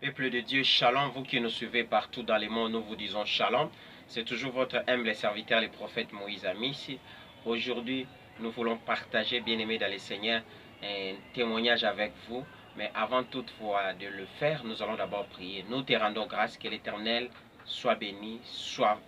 Peuple de Dieu, shalom, vous qui nous suivez partout dans le monde, nous vous disons shalom. C'est toujours votre humble serviteur, le prophète Moïse Amissi. Aujourd'hui, nous voulons partager, bien-aimés dans le Seigneur, un témoignage avec vous. Mais avant toutefois de le faire, nous allons d'abord prier. Nous te rendons grâce que l'Éternel soit béni, soit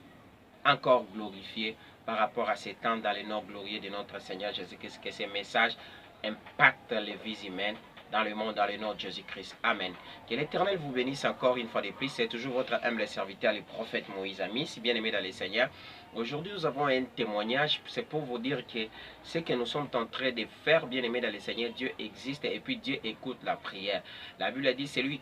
encore glorifié par rapport à ces temps dans les noms glorieux de notre Seigneur Jésus-Christ, que ces messages impactent les vies humaines dans le monde, dans le nom de Jésus-Christ. Amen. Que l'Éternel vous bénisse encore une fois de plus. C'est toujours votre humble serviteur, le prophète Moïse Ami, si bien aimé dans le Seigneur. Aujourd'hui, nous avons un témoignage. C'est pour vous dire que ce que nous sommes en train de faire, bien aimé dans le Seigneur, Dieu existe et puis Dieu écoute la prière. La Bible a dit, celui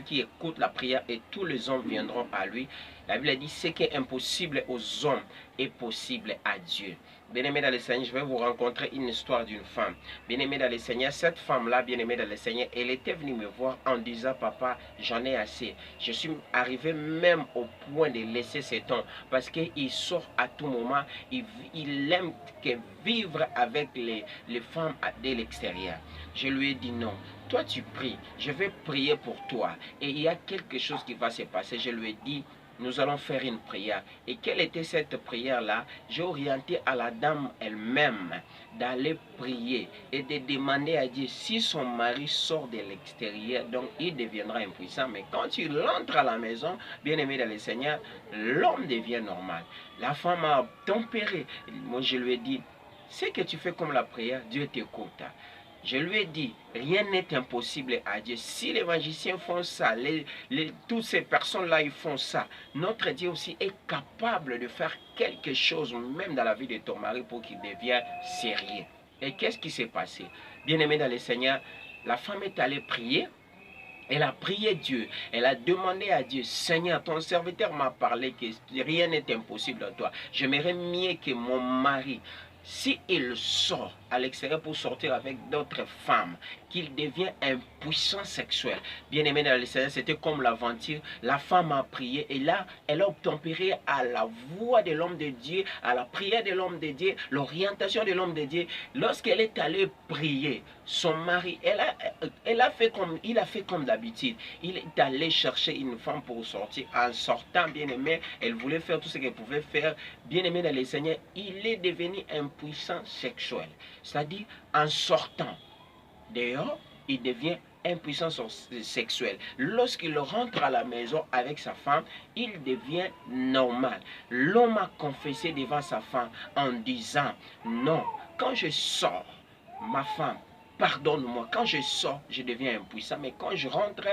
qui écoute la prière et tous les hommes viendront à lui. La Bible a dit, ce qui est impossible aux hommes est possible à Dieu. Bien-aimé dans le Seigneur, je vais vous rencontrer une histoire d'une femme. Bien-aimé dans le Seigneur, cette femme-là, bien-aimée dans le Seigneur, elle était venue me voir en disant, papa, j'en ai assez. Je suis arrivé même au point de laisser cet homme parce qu'il sort à tout moment. Il aime que vivre avec les femmes de l'extérieur. Je lui ai dit non. Toi, tu pries. Je vais prier pour toi. Et il y a quelque chose qui va se passer. Je lui ai dit, nous allons faire une prière. Et quelle était cette prière-là? J'ai orienté à la dame elle-même d'aller prier et de demander à Dieu si son mari sort de l'extérieur, donc il deviendra impuissant. Mais quand il entre à la maison, bien aimé dans le Seigneur, l'homme devient normal. La femme a tempéré. Moi, je lui ai dit, ce que tu fais comme la prière, Dieu t'écoute. Je lui ai dit, rien n'est impossible à Dieu. Si les magiciens font ça, toutes ces personnes-là, ils font ça, notre Dieu aussi est capable de faire quelque chose, même dans la vie de ton mari, pour qu'il devienne sérieux. Et qu'est-ce qui s'est passé? Bien-aimé dans le Seigneur, la femme est allée prier. Elle a prié Dieu, elle a demandé à Dieu, Seigneur, ton serviteur m'a parlé que rien n'est impossible à toi. J'aimerais mieux que mon mari, si il sort à l'extérieur pour sortir avec d'autres femmes, qu'il devient impuissant sexuel. Bien aimé dans le Seigneur, c'était comme l'aventure. La femme a prié et là, elle a obtempéré à la voix de l'homme de Dieu, à la prière de l'homme de Dieu, l'orientation de l'homme de Dieu. Lorsqu'elle est allée prier, son mari, il a fait comme d'habitude. Il est allé chercher une femme pour sortir. En sortant, bien aimé, elle voulait faire tout ce qu'elle pouvait faire. Bien aimé dans le Seigneur, il est devenu impuissant sexuel. C'est-à-dire, en sortant dehors, il devient impuissant sexuel. Lorsqu'il rentre à la maison avec sa femme, il devient normal. L'homme a confessé devant sa femme en disant, non, quand je sors, ma femme, pardonne-moi, quand je sors, je deviens impuissant, mais quand je rentre,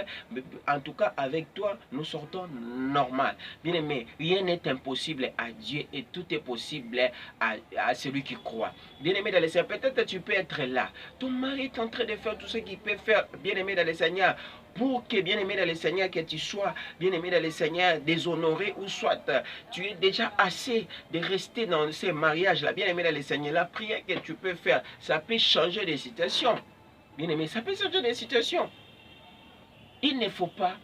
en tout cas avec toi, nous sortons normal. Bien aimé, rien n'est impossible à Dieu et tout est possible à celui qui croit. Bien aimé dans le Seigneur, peut-être tu peux être là. Ton mari est en train de faire tout ce qu'il peut faire, bien aimé dans le Seigneur, pour que, bien aimé dans le Seigneur, que tu sois, bien aimé dans le Seigneur, déshonoré, ou soit tu es déjà assez de rester dans ces mariages-là, bien aimé dans le Seigneur. La prière que tu peux faire, ça peut changer de situation. Bien aimé, ça peut changer de situation. Il ne faut pas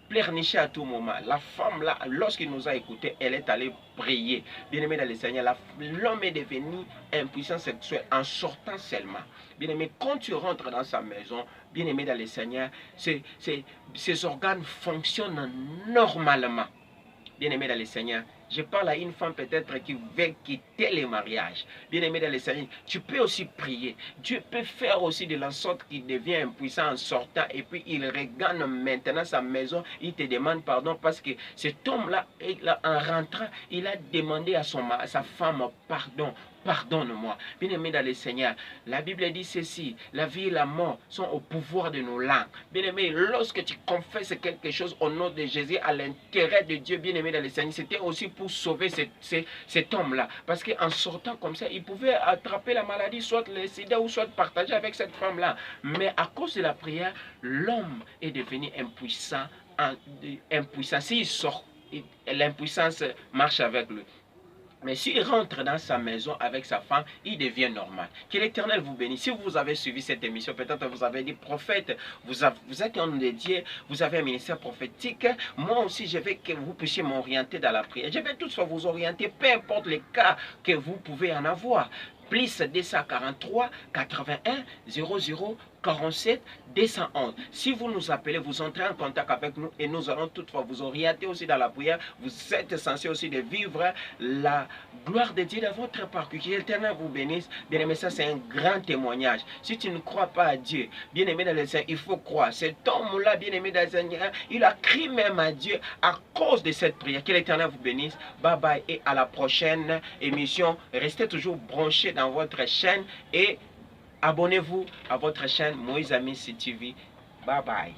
pleurnicher à tout moment. La femme là, lorsqu'il nous a écoutés, elle est allée prier. Bien aimé dans le Seigneur, l'homme est devenu impuissant sexuel en sortant seulement. Bien aimé, quand tu rentres dans sa maison, bien aimé dans le Seigneur, ses organes fonctionnent normalement. Bien aimé dans le Seigneur, je parle à une femme peut-être qui veut quitter le mariage. Bien aimé dans le Seigneur, tu peux aussi prier. Dieu peut faire aussi de la sorte qu'il devient impuissant en sortant et puis il regagne maintenant sa maison. Il te demande pardon parce que cet homme-là, en rentrant, il a demandé à sa femme pardon. Pardonne-moi. Bien aimé dans le Seigneur, la Bible dit ceci, la vie et la mort sont au pouvoir de nos langues. Bien aimé, lorsque tu confesses quelque chose au nom de Jésus, à l'intérêt de Dieu, bien aimé dans le Seigneur, c'était aussi pour sauver cet homme-là. Parce qu'en sortant comme ça, il pouvait attraper la maladie, soit le sida ou soit partager avec cette femme-là. Mais à cause de la prière, l'homme est devenu impuissant. S'il sort, l'impuissance marche avec lui. Mais s'il rentre dans sa maison avec sa femme, il devient normal. Que l'Éternel vous bénisse. Si vous avez suivi cette émission, peut-être vous avez dit, prophète, vous êtes un homme de Dieu, vous avez un ministère prophétique. Moi aussi, je veux que vous puissiez m'orienter dans la prière. Je vais toutefois vous orienter, peu importe les cas que vous pouvez en avoir. Plus 243 81 00 47 211. Si vous nous appelez, vous entrez en contact avec nous et nous allons toutefois vous orienter aussi dans la prière. Vous êtes censé aussi de vivre la gloire de Dieu dans votre parcours. Que l'Éternel vous bénisse. Bien-aimé, ça c'est un grand témoignage. Si tu ne crois pas à Dieu, bien-aimé dans le Seigneur, il faut croire. Cet homme-là, bien-aimé dans le Seigneur, il a crié même à Dieu à cause de cette prière. Que l'Éternel vous bénisse. Bye bye et à la prochaine émission. Restez toujours branchés dans votre chaîne et abonnez-vous à votre chaîne Moïse Amissi TV. Bye bye.